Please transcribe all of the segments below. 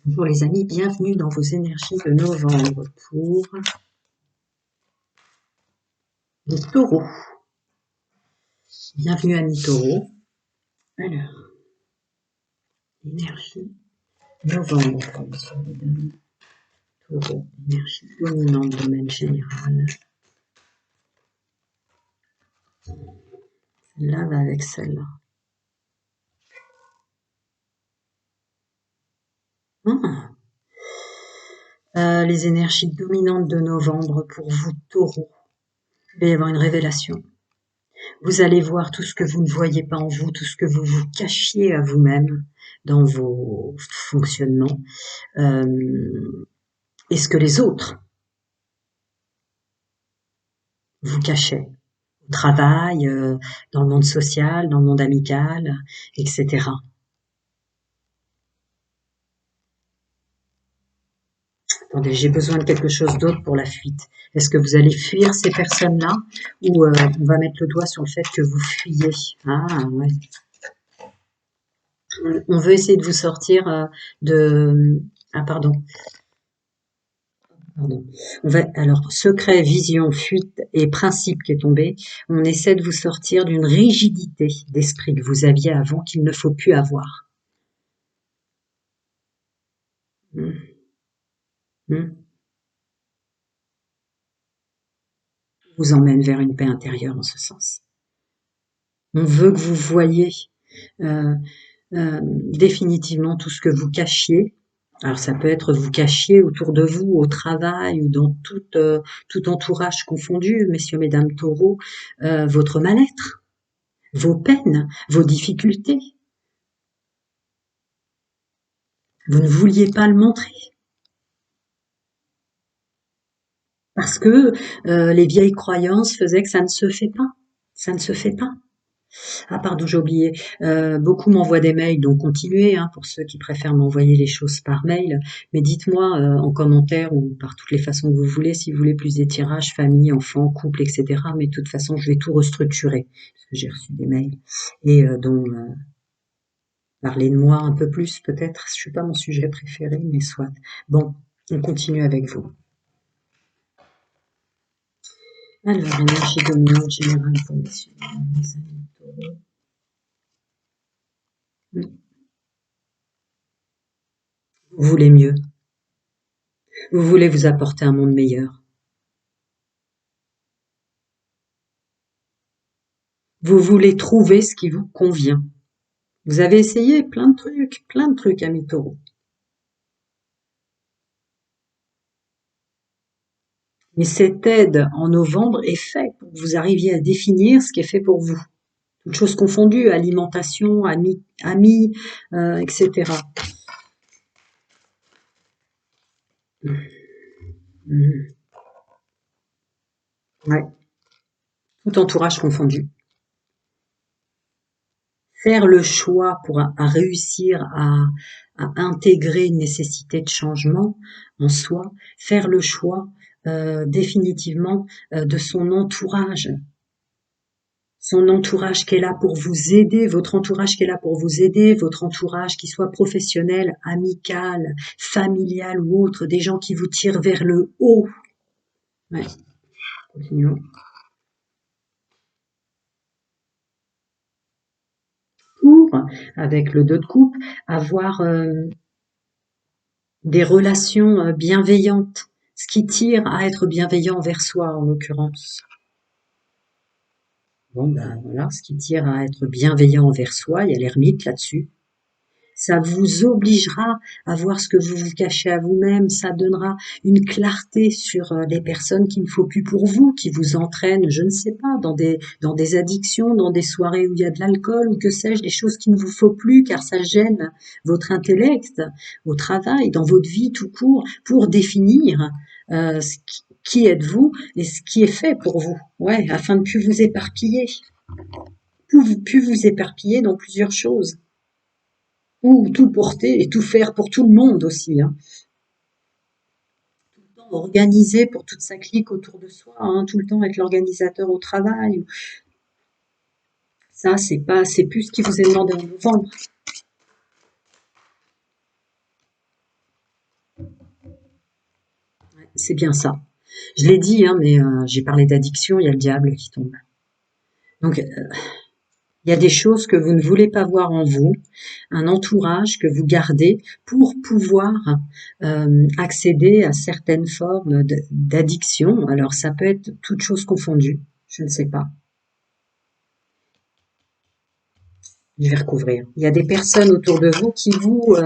Bonjour les amis, bienvenue dans vos énergies de novembre pour les taureaux. Bienvenue à mi-taureau. Alors, énergie novembre, comme ça vous donne. Taureau, énergie dominante, domaine général. Celle-là va avec celle-là. Les énergies dominantes de novembre pour vous, taureaux. Il va y avoir une révélation. Vous allez voir tout ce que vous ne voyez pas en vous, tout ce que vous vous cachiez à vous-même dans vos fonctionnements. Et ce que les autres vous cachaient au travail, dans le monde social, dans le monde amical, etc. Attendez, j'ai besoin de quelque chose d'autre pour la fuite. Est-ce que vous allez fuir ces personnes-là ou on va mettre le doigt sur le fait que vous fuyez? Ah ouais. On veut essayer de vous sortir de... Ah pardon. Alors, secret, vision, fuite et principe qui est tombé, on essaie de vous sortir d'une rigidité d'esprit que vous aviez avant qu'il ne faut plus avoir. Vous emmène vers une paix intérieure en ce sens. On veut que vous voyiez définitivement tout ce que vous cachiez. Alors ça peut être vous cachiez autour de vous, au travail ou dans tout entourage confondu, messieurs, mesdames, taureaux, votre mal-être, vos peines, vos difficultés. Vous ne vouliez pas le montrer. Parce que les vieilles croyances faisaient que ça ne se fait pas. Ça ne se fait pas. Ah pardon, j'ai oublié. Beaucoup m'envoient des mails, donc continuez pour ceux qui préfèrent m'envoyer les choses par mail. Mais dites-moi en commentaire ou par toutes les façons que vous voulez, si vous voulez plus des tirages, famille, enfants, couple, etc. Mais de toute façon, je vais tout restructurer parce que j'ai reçu des mails et donc parler de moi un peu plus peut-être. Je suis pas mon sujet préféré, mais soit. Bon, on continue avec vous. Alors, énergie dominante générale pour messieurs, les amis taureaux. Vous voulez mieux. Vous voulez vous apporter un monde meilleur. Vous voulez trouver ce qui vous convient. Vous avez essayé plein de trucs, amis taureaux. Mais cette aide en novembre est faite pour que vous arriviez à définir ce qui est fait pour vous. Toutes choses confondues, alimentation, amis, etc. Ouais. Tout entourage confondu. Faire le choix pour réussir à intégrer une nécessité de changement en soi, faire le choix définitivement de son entourage qui est là pour vous aider, votre entourage qui est là pour vous aider, votre entourage qui soit professionnel, amical, familial ou autre, des gens qui vous tirent vers le haut. Ouais. Continuons. Pour, avec le 2 de coupe, avoir des relations bienveillantes, ce qui tire à être bienveillant envers soi en l'occurrence. Bon ben voilà, ce qui tire à être bienveillant envers soi, il y a l'ermite là-dessus. Ça vous obligera à voir ce que vous vous cachez à vous-même, ça donnera une clarté sur les personnes qu'il ne faut plus pour vous, qui vous entraînent, je ne sais pas, dans des addictions, dans des soirées où il y a de l'alcool ou que sais-je, des choses qu'il ne vous faut plus car ça gêne votre intellect au travail, dans votre vie tout court, pour définir qui êtes-vous et ce qui est fait pour vous, ouais, afin de plus vous éparpiller, plus vous éparpiller dans plusieurs choses. Ou tout porter et tout faire pour tout le monde aussi. Tout le temps organiser pour toute sa clique autour de soi, tout le temps être l'organisateur au travail. Ça, c'est plus ce qui vous est demandé en novembre. C'est bien ça. Je l'ai dit, hein, mais j'ai parlé d'addiction, il y a le diable qui tombe. Donc, il y a des choses que vous ne voulez pas voir en vous, un entourage que vous gardez pour pouvoir accéder à certaines formes d'addiction. Alors, ça peut être toutes choses confondues, je ne sais pas. Je vais recouvrir. Il y a des personnes autour de vous qui vous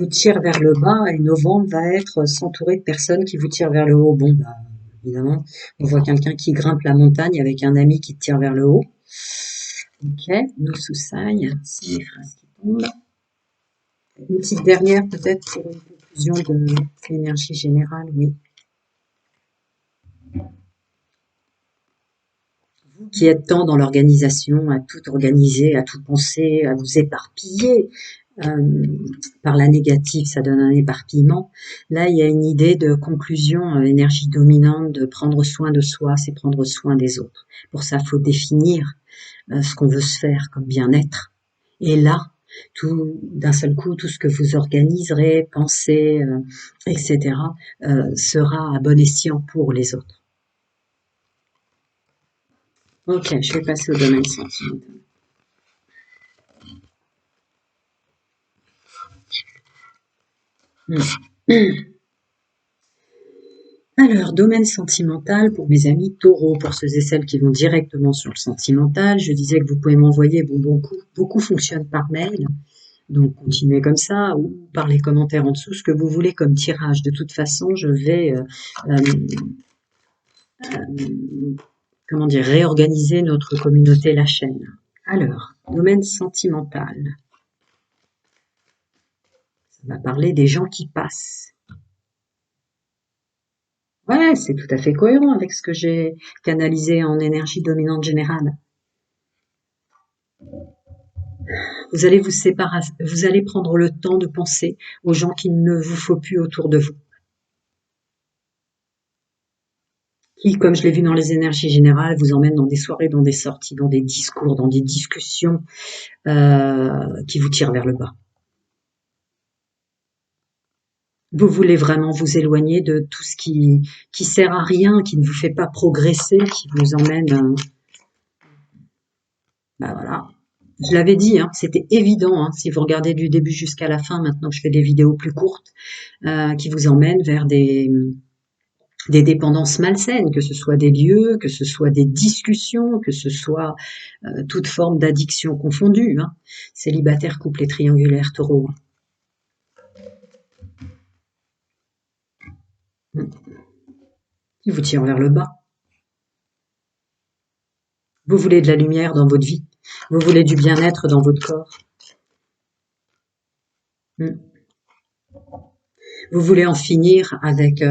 tirent vers le bas et novembre va être s'entourer de personnes qui vous tirent vers le haut. Bon, bah, évidemment, on voit quelqu'un qui grimpe la montagne avec un ami qui te tire vers le haut. Ok, nos sous-signes, c'est les phrases qui tombent. Une petite dernière peut-être pour une conclusion de l'énergie générale, oui. Vous qui êtes tant dans l'organisation, à tout organiser, à tout penser, à vous éparpiller, par la négative, ça donne un éparpillement. Là, il y a une idée de conclusion, énergie dominante, de prendre soin de soi, c'est prendre soin des autres. Pour ça, il faut définir ce qu'on veut se faire comme bien-être. Et là, tout d'un seul coup, tout ce que vous organiserez, pensez, etc., sera à bon escient pour les autres. Ok, je vais passer au domaine sentimental. Alors, domaine sentimental pour mes amis taureaux, pour ceux et celles qui vont directement sur le sentimental, je disais que vous pouvez m'envoyer, bon, beaucoup fonctionnent par mail, donc continuez comme ça, ou par les commentaires en dessous, ce que vous voulez comme tirage. De toute façon, je vais, comment dire, réorganiser notre communauté, la chaîne. Alors, domaine sentimental, ça va parler des gens qui passent. Ouais, c'est tout à fait cohérent avec ce que j'ai canalisé en énergie dominante générale. Vous allez vous séparer, vous allez prendre le temps de penser aux gens qu'il ne vous faut plus autour de vous. Qui, comme je l'ai vu dans les énergies générales, vous emmènent dans des soirées, dans des sorties, dans des discours, dans des discussions qui vous tirent vers le bas. Vous voulez vraiment vous éloigner de tout ce qui sert à rien, qui ne vous fait pas progresser, qui vous emmène, bah voilà. Je l'avais dit, hein, c'était évident, hein, si vous regardez du début jusqu'à la fin, maintenant que je fais des vidéos plus courtes, qui vous emmènent vers des dépendances malsaines, que ce soit des lieux, que ce soit des discussions, que ce soit toute forme d'addiction confondue. Hein. Célibataire, couple et triangulaire, taureau. Qui vous tire vers le bas. Vous voulez de la lumière dans votre vie. Vous voulez du bien-être dans votre corps. Vous voulez en finir avec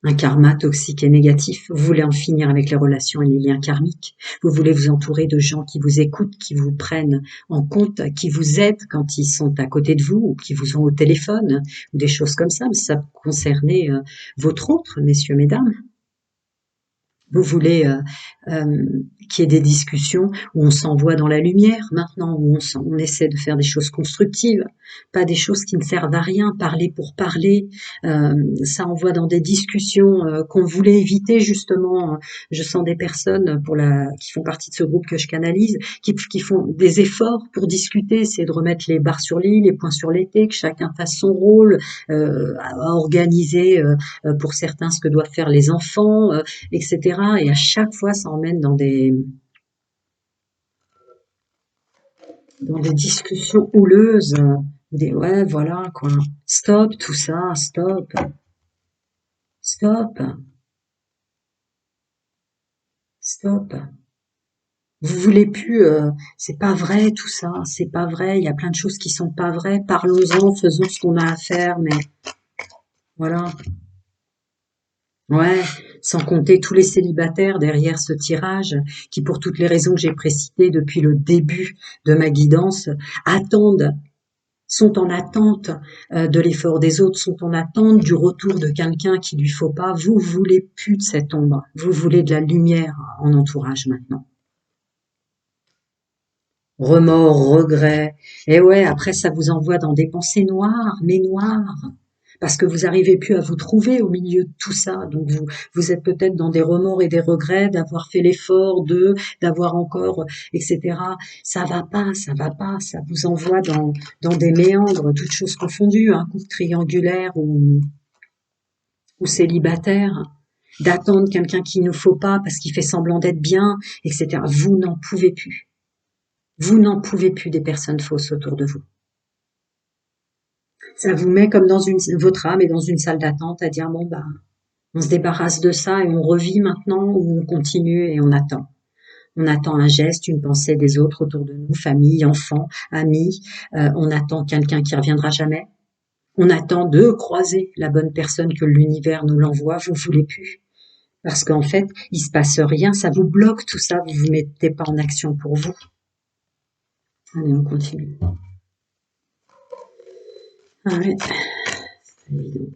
un karma toxique et négatif. Vous voulez en finir avec les relations et les liens karmiques. Vous voulez vous entourer de gens qui vous écoutent, qui vous prennent en compte, qui vous aident quand ils sont à côté de vous ou qui vous ont au téléphone ou des choses comme ça. Mais ça peut concerner votre autre, messieurs, mesdames. Vous voulez qu'il y ait des discussions où on s'envoie dans la lumière maintenant, où on essaie de faire des choses constructives, pas des choses qui ne servent à rien, parler pour parler. Ça envoie dans des discussions qu'on voulait éviter justement. Je sens des personnes qui font partie de ce groupe que je canalise, qui font des efforts pour discuter, essayer de remettre les barres sur l'île, les points sur les t, que chacun fasse son rôle, à organiser pour certains ce que doivent faire les enfants, etc. Et à chaque fois, ça emmène dans des discussions houleuses, ouais, voilà, quoi. Stop tout ça, stop, stop, stop. Vous voulez plus, c'est pas vrai tout ça, c'est pas vrai, il y a plein de choses qui sont pas vraies. Parlons-en, faisons ce qu'on a à faire, mais voilà. Ouais, sans compter tous les célibataires derrière ce tirage qui, pour toutes les raisons que j'ai précitées depuis le début de ma guidance, attendent, sont en attente de l'effort des autres, sont en attente du retour de quelqu'un qu'il lui faut pas. Vous voulez plus de cette ombre, vous voulez de la lumière en entourage maintenant. Remords, regrets, et ouais, après ça vous envoie dans des pensées noires, mais noires. parce que vous n'arrivez plus à vous trouver au milieu de tout ça. Donc vous êtes peut-être dans des remords et des regrets d'avoir fait l'effort d'avoir encore, etc. Ça va pas, ça vous envoie dans des méandres, toutes choses confondues, un couple triangulaire ou célibataire, d'attendre quelqu'un qu'il ne faut pas parce qu'il fait semblant d'être bien, etc. Vous n'en pouvez plus. Vous n'en pouvez plus des personnes fausses autour de vous. Ça vous met comme dans votre âme est dans une salle d'attente à dire bon bah on se débarrasse de ça et on revit maintenant ou on continue et on attend. On attend un geste, une pensée des autres autour de nous, famille, enfants, amis. On attend quelqu'un qui reviendra jamais. On attend de croiser la bonne personne que l'univers nous l'envoie. Vous voulez plus. Parce qu'en fait, il se passe rien, ça vous bloque tout ça, vous vous mettez pas en action pour vous. Allez, on continue. Ah ouais, c'est pas évident.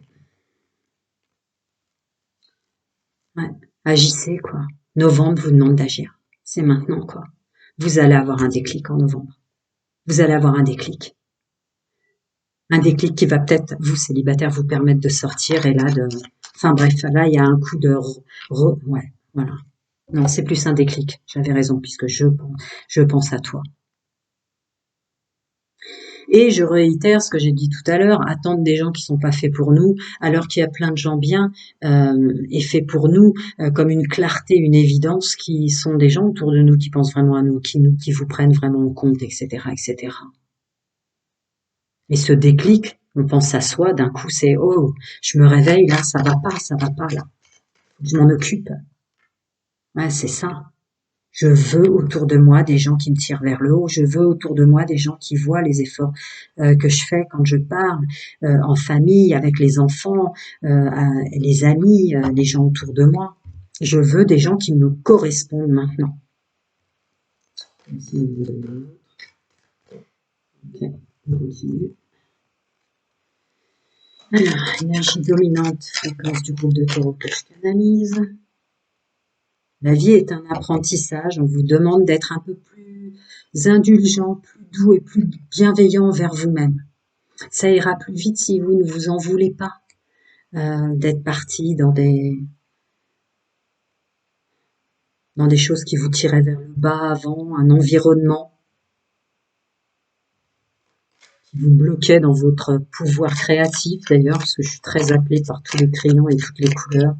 Ouais. Agissez, quoi. Novembre vous demande d'agir. C'est maintenant, quoi. Vous allez avoir un déclic en novembre. Vous allez avoir un déclic. Un déclic qui va peut-être, vous, célibataire, vous permettre de sortir et là, enfin bref, là, il y a un coup de ouais, voilà. Non, c'est plus un déclic. J'avais raison, puisque je pense à toi. Et je réitère ce que j'ai dit tout à l'heure, attendre des gens qui sont pas faits pour nous, alors qu'il y a plein de gens bien et faits pour nous, comme une clarté, une évidence, qui sont des gens autour de nous qui pensent vraiment à nous, qui vous prennent vraiment en compte, etc., etc. Et ce déclic, on pense à soi, d'un coup c'est oh, je me réveille là, ça va pas là, je m'en occupe. Ouais, c'est ça. Je veux autour de moi des gens qui me tirent vers le haut. Je veux autour de moi des gens qui voient les efforts que je fais quand je parle, en famille, avec les enfants, les amis, les gens autour de moi. Je veux des gens qui me correspondent maintenant. Ok, on continue. Alors, énergie dominante, fréquence du groupe de taureau que je canalise. La vie est un apprentissage, on vous demande d'être un peu plus indulgent, plus doux et plus bienveillant envers vous-même. Ça ira plus vite si vous ne vous en voulez pas d'être parti dans des choses qui vous tiraient vers le bas avant, un environnement qui vous bloquait dans votre pouvoir créatif d'ailleurs, parce que je suis très appelée par tous les crayons et toutes les couleurs.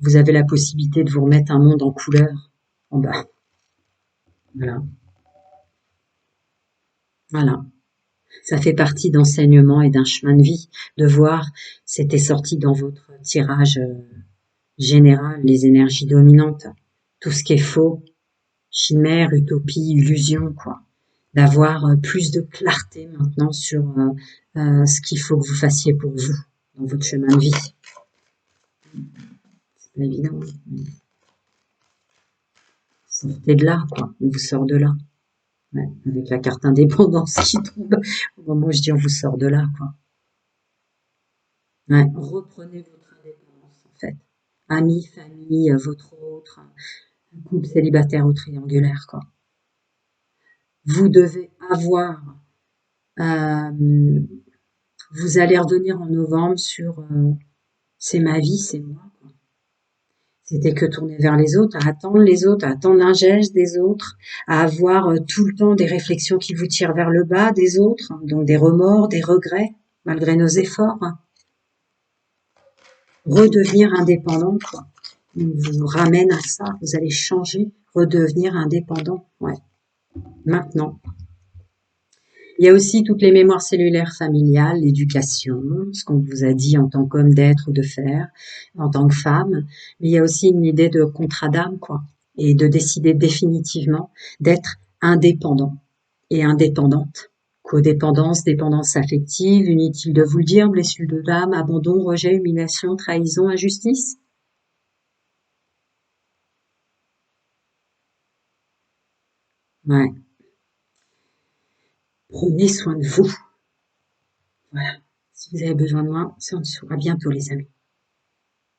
Vous avez la possibilité de vous remettre un monde en couleur en bas. Voilà. Voilà. Ça fait partie d'enseignement et d'un chemin de vie, de voir, c'était sorti dans votre tirage général, les énergies dominantes, tout ce qui est faux, chimère, utopie, illusion, quoi. D'avoir plus de clarté maintenant sur ce qu'il faut que vous fassiez pour vous dans votre chemin de vie. C'est pas évident. Sortez de là, quoi. On vous sort de là. Ouais, avec la carte indépendance qui tombe au moment où je dis on vous sort de là, quoi. Ouais, reprenez votre indépendance, en fait. Amis, famille, votre autre, couple célibataire ou triangulaire, quoi. Vous devez avoir, euh, vous allez revenir en novembre sur c'est ma vie, c'est moi, quoi. C'était que tourner vers les autres, à attendre un geste des autres, à avoir tout le temps des réflexions qui vous tirent vers le bas des autres, hein, donc des remords, des regrets, malgré nos efforts, hein. Redevenir indépendant, quoi. On vous ramène à ça, vous allez changer, redevenir indépendant, ouais, maintenant. Il y a aussi toutes les mémoires cellulaires familiales, l'éducation, ce qu'on vous a dit en tant qu'homme d'être ou de faire, en tant que femme. Mais il y a aussi une idée de contrat d'âme, quoi. Et de décider définitivement d'être indépendant et indépendante. Codépendance, dépendance affective, inutile de vous le dire, blessure de l'âme, abandon, rejet, humiliation, trahison, injustice. Ouais. Prenez soin de vous. Voilà. Si vous avez besoin de moi, c'est en dessous. À bientôt, les amis.